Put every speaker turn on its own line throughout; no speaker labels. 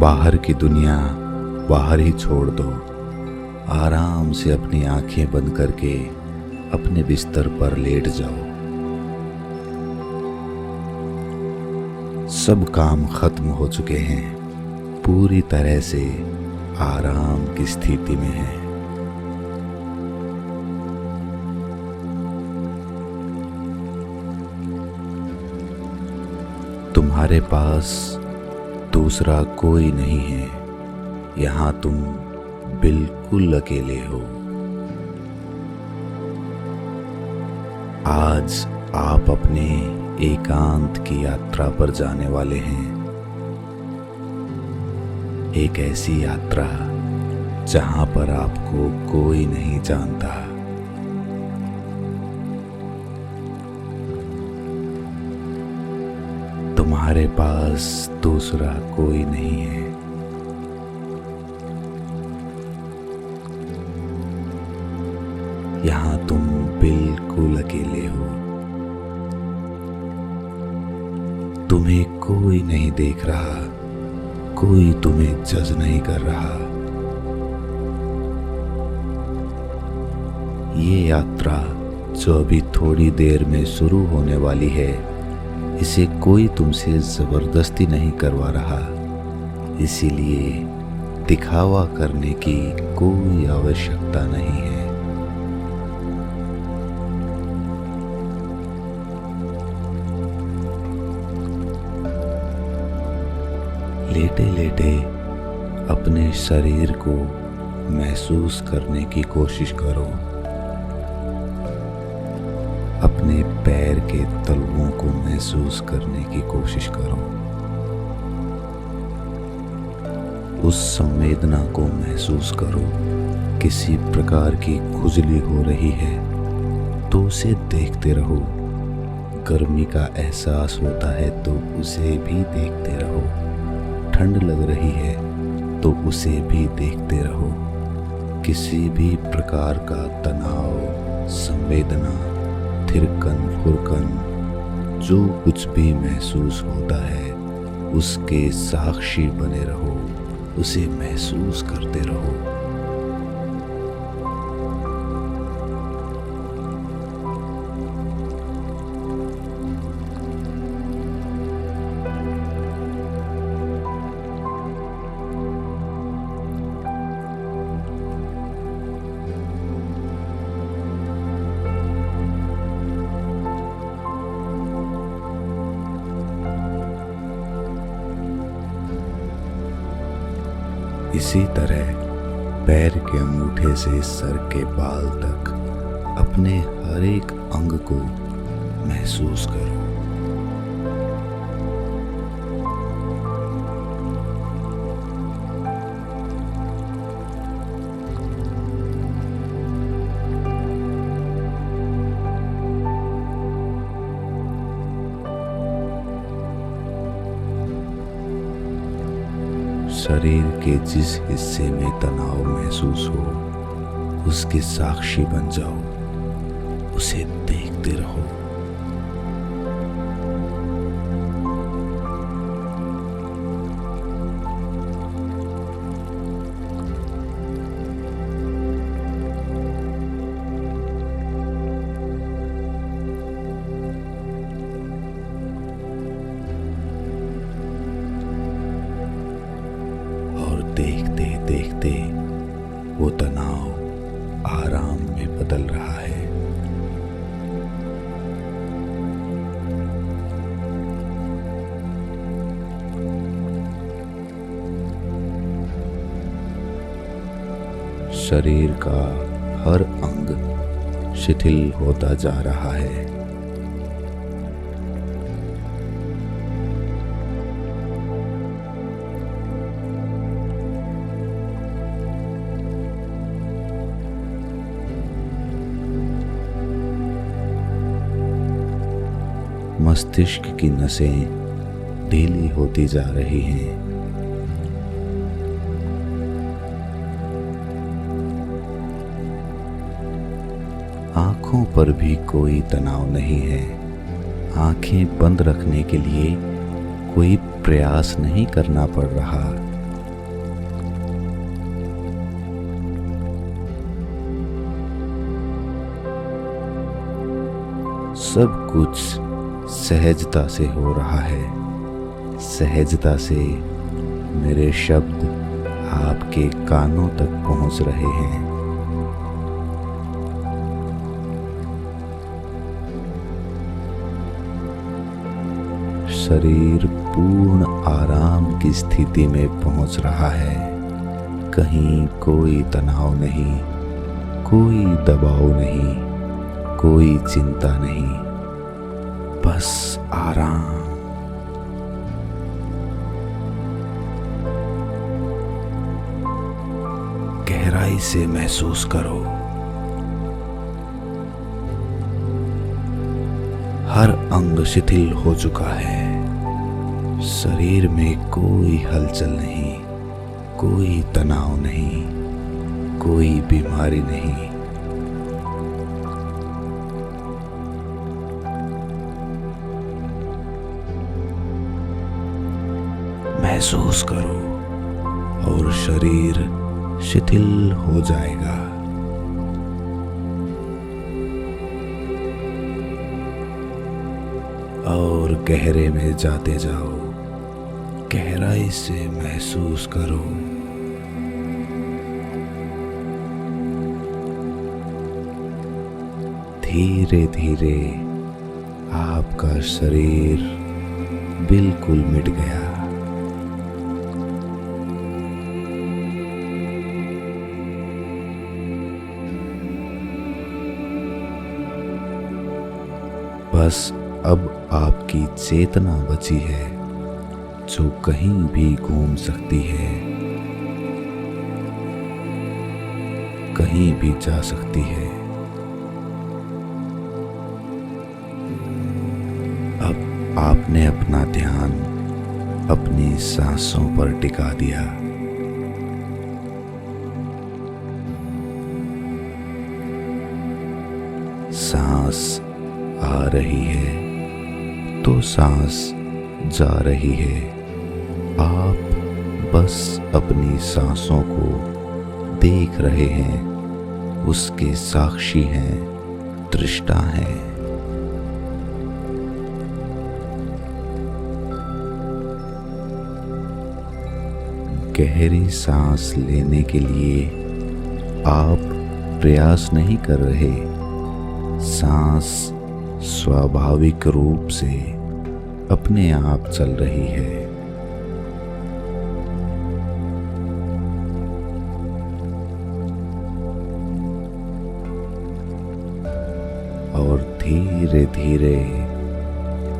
बाहर की दुनिया बाहर ही छोड़ दो। आराम से अपनी आंखें बंद करके अपने बिस्तर पर लेट जाओ। सब काम खत्म हो चुके हैं, पूरी तरह से आराम की स्थिति में है। तुम्हारे पास दूसरा कोई नहीं है। यहाँ तुम बिल्कुल अकेले हो। आज आप अपने एकांत की यात्रा पर जाने वाले हैं। एक ऐसी यात्रा जहां पर आपको कोई नहीं जानता। तुम्हारे पास दूसरा कोई नहीं है। यहाँ तुम बिल्कुल अकेले हो। तुम्हें कोई नहीं देख रहा, कोई तुम्हें जज नहीं कर रहा। ये यात्रा जो अभी थोड़ी देर में शुरू होने वाली है, इसे कोई तुमसे जबरदस्ती नहीं करवा रहा, इसीलिए दिखावा करने की कोई आवश्यकता नहीं है। लेटे लेटे अपने शरीर को महसूस करने की कोशिश करो। अपने पैर के तलवों को महसूस करने की कोशिश करो। उस संवेदना को महसूस करो। किसी प्रकार की खुजली हो रही है तो उसे देखते रहो। गर्मी का एहसास होता है तो उसे भी देखते रहो। ठंड लग रही है तो उसे भी देखते रहो। किसी भी प्रकार का तनाव, संवेदना, थिरकन फुरकन, जो कुछ भी महसूस होता है उसके साक्षी बने रहो, उसे महसूस करते रहो। इसी तरह पैर के अंगूठे से सर के बाल तक अपने हर एक अंग को महसूस करो। शरीर के जिस हिस्से में तनाव महसूस हो उसके साक्षी बन जाओ, उसे देखते रहो। देखते देखते वो तनाव आराम में बदल रहा है। शरीर का हर अंग शिथिल होता जा रहा है। मस्तिष्क की नसें ढीली होती जा रही हैं। आंखों पर भी कोई तनाव नहीं है। आंखें बंद रखने के लिए कोई प्रयास नहीं करना पड़ रहा। सब कुछ सहजता से हो रहा है। सहजता से मेरे शब्द आपके कानों तक पहुंच रहे हैं। शरीर पूर्ण आराम की स्थिति में पहुंच रहा है। कहीं कोई तनाव नहीं, कोई दबाव नहीं, कोई चिंता नहीं, बस आराम। गहराई से महसूस करो। हर अंग शिथिल हो चुका है। शरीर में कोई हलचल नहीं, कोई तनाव नहीं, कोई बीमारी नहीं। महसूस करो और शरीर शिथिल हो जाएगा। और गहरे में जाते जाओ। गहराई से महसूस करो। धीरे धीरे आपका शरीर बिल्कुल मिट गया। बस अब आपकी चेतना बची है, जो कहीं भी घूम सकती है, कहीं भी जा सकती है। अब आपने अपना ध्यान अपनी सांसों पर टिका दिया। सांस आ रही है तो सांस जा रही है। आप बस अपनी सांसों को देख रहे हैं, उसके साक्षी हैं, दृष्टा हैं। गहरी सांस लेने के लिए आप प्रयास नहीं कर रहे। सांस स्वाभाविक रूप से अपने आप चल रही है। और धीरे धीरे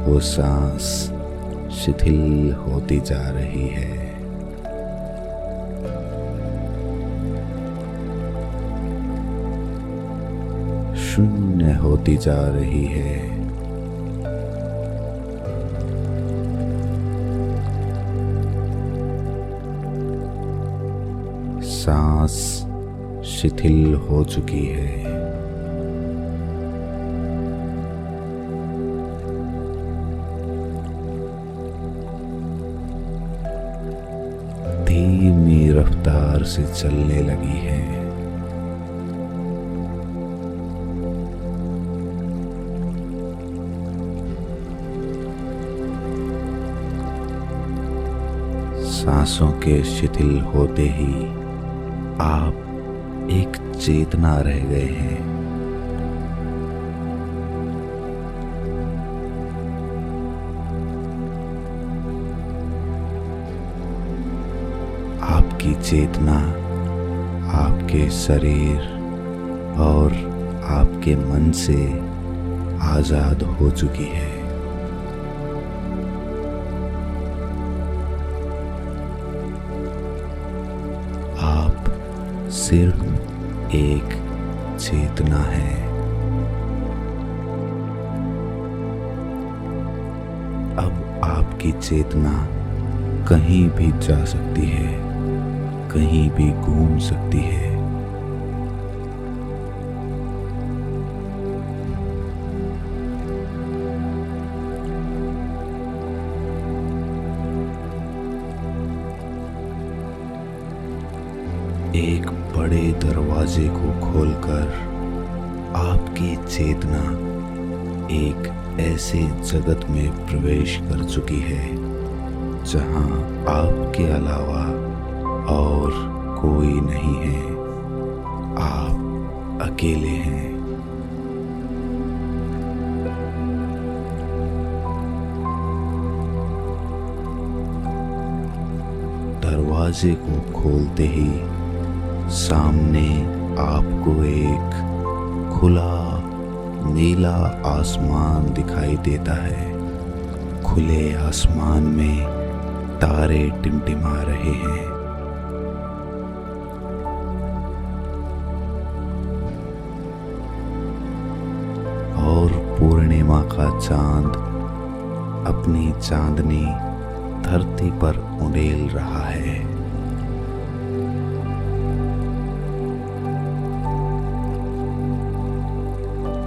वो सांस शिथिल होती जा रही है। शून्य होती जा रही है। सांस शिथिल हो चुकी है। धीमी रफ्तार से चलने लगी है। सांसों के शिथिल होते ही आप एक चेतना रह गए हैं। आपकी चेतना आपके शरीर और आपके मन से आजाद हो चुकी है। सिर्फ एक चेतना है। अब आपकी चेतना कहीं भी जा सकती है, कहीं भी घूम सकती है। एक बड़े दरवाजे को खोलकर आपकी चेतना एक ऐसे जगत में प्रवेश कर चुकी है जहां आपके अलावा और कोई नहीं है। आप अकेले हैं। दरवाजे को खोलते ही सामने आपको एक खुला नीला आसमान दिखाई देता है। खुले आसमान में तारे टिमटिमा रहे हैं। और पूर्णिमा का चांद अपनी चांदनी धरती पर उड़ेल रहा है।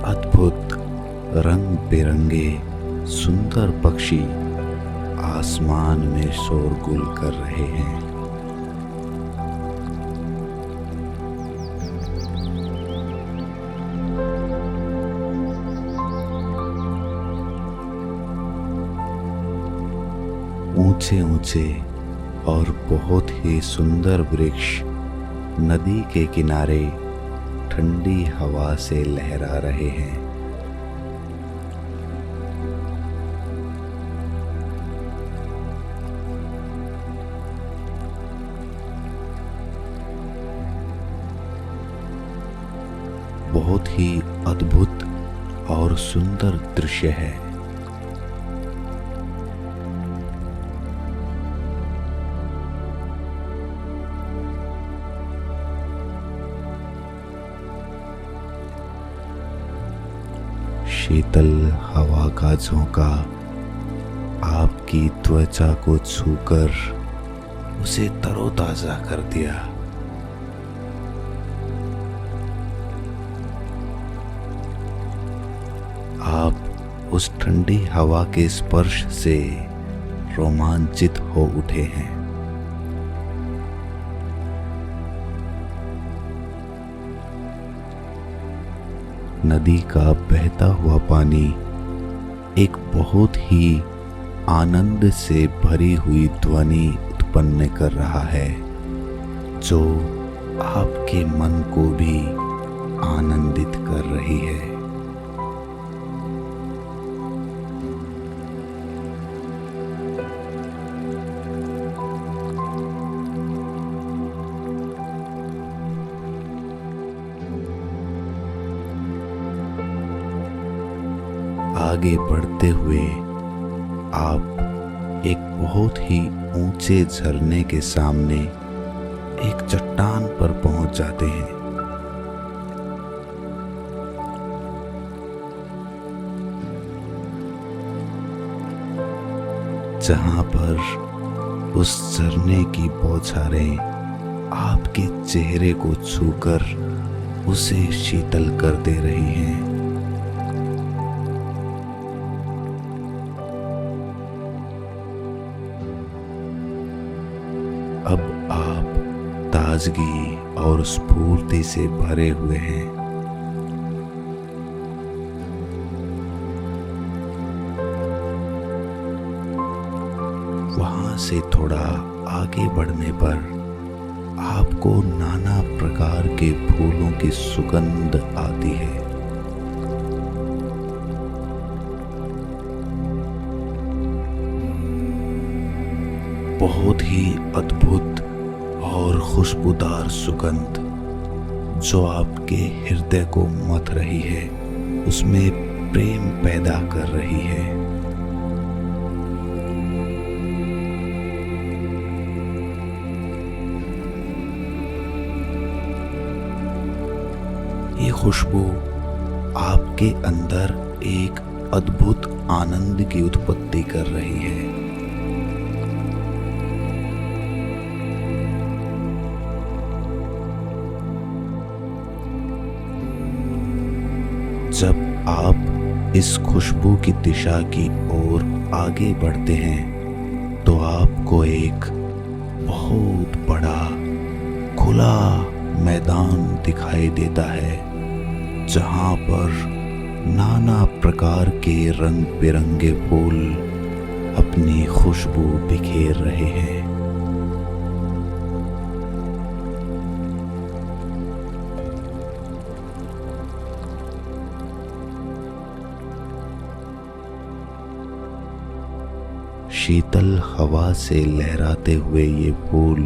अद्भुत रंग बिरंगे सुंदर पक्षी आसमान में शोरगुल कर रहे हैं। ऊंचे ऊंचे और बहुत ही सुंदर वृक्ष नदी के किनारे ठंडी हवा से लहरा रहे हैं। बहुत ही अद्भुत और सुंदर दृश्य है। शीतल हवा का झोंका आपकी त्वचा को छूकर उसे तरोताजा कर दिया। आप उस ठंडी हवा के स्पर्श से रोमांचित हो उठे हैं। नदी का बहता हुआ पानी एक बहुत ही आनंद से भरी हुई ध्वनि उत्पन्न कर रहा है, जो आपके मन को भी आनंदित कर रही है। आगे बढ़ते हुए आप एक बहुत ही ऊंचे झरने के सामने एक चट्टान पर पहुंच जाते हैं। जहां पर उस झरने की बौछारें आपके चेहरे को छूकर उसे शीतल कर दे रही हैं। अब आप ताजगी और स्फूर्ति से भरे हुए हैं। वहां से थोड़ा आगे बढ़ने पर आपको नाना प्रकार के फूलों की सुगंध आती है। बहुत ही अद्भुत और खुशबूदार सुगंध जो आपके हृदय को मथ रही है, उसमें प्रेम पैदा कर रही है। ये खुशबू आपके अंदर एक अद्भुत आनंद की उत्पत्ति कर रही है। जब आप इस खुशबू की दिशा की ओर आगे बढ़ते हैं तो आपको एक बहुत बड़ा खुला मैदान दिखाई देता है, जहां पर नाना प्रकार के रंग बिरंगे फूल अपनी खुशबू बिखेर रहे हैं। शीतल हवा से लहराते हुए ये फूल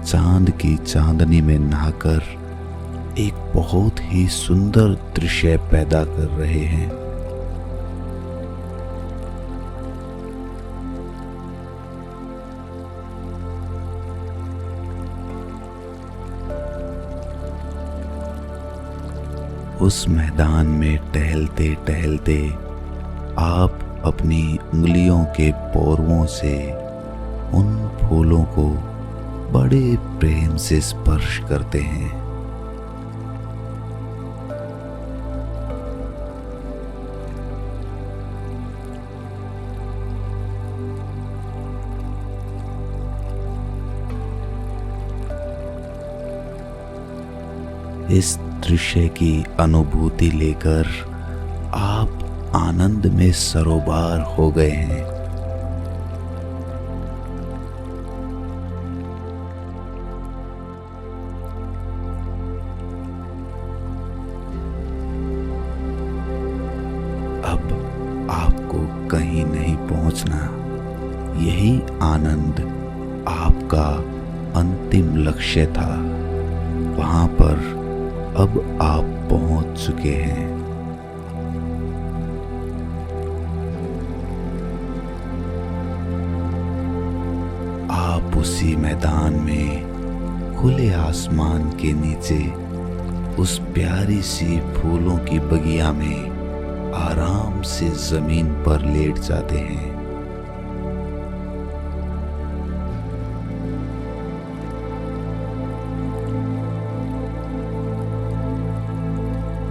चांद की चांदनी में नहाकर एक बहुत ही सुंदर दृश्य पैदा कर रहे हैं। उस मैदान में टहलते टहलते आप अपनी उंगलियों के पोरवों से उन फूलों को बड़े प्रेम से स्पर्श करते हैं। इस दृश्य की अनुभूति लेकर आप आनंद में सरोबार हो गए हैं। अब आपको कहीं नहीं पहुंचना, यही आनंद आपका अंतिम लक्ष्य था। वहां पर अब आप पहुंच चुके हैं। आप उसी मैदान में खुले आसमान के नीचे उस प्यारी सी फूलों की बगिया में आराम से जमीन पर लेट जाते हैं।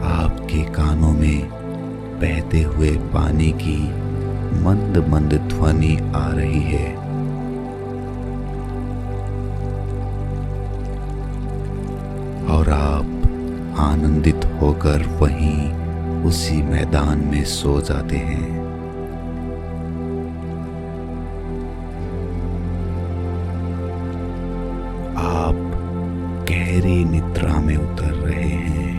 आपके कानों में बहते हुए पानी की मंद मंद ध्वनि आ रही है। और आप आनंदित होकर वहीं उसी मैदान में सो जाते हैं। आप गहरी निद्रा में उतर रहे हैं।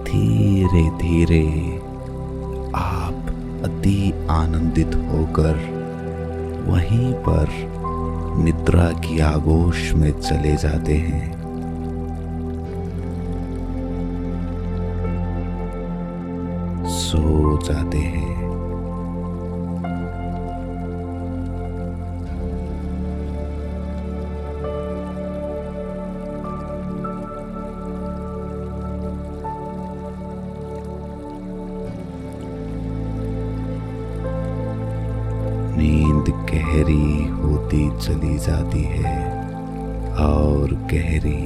धीरे धीरे आप अति आनंदित होकर वहीं पर निद्रा की आगोश में चले जाते हैं। सो जाते हैं। नींद गहरी होती चली जाती है और गहरी।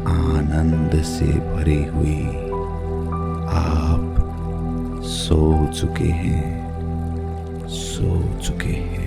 आनंद से भरी हुई आप सो चुके हैं, सो चुके हैं।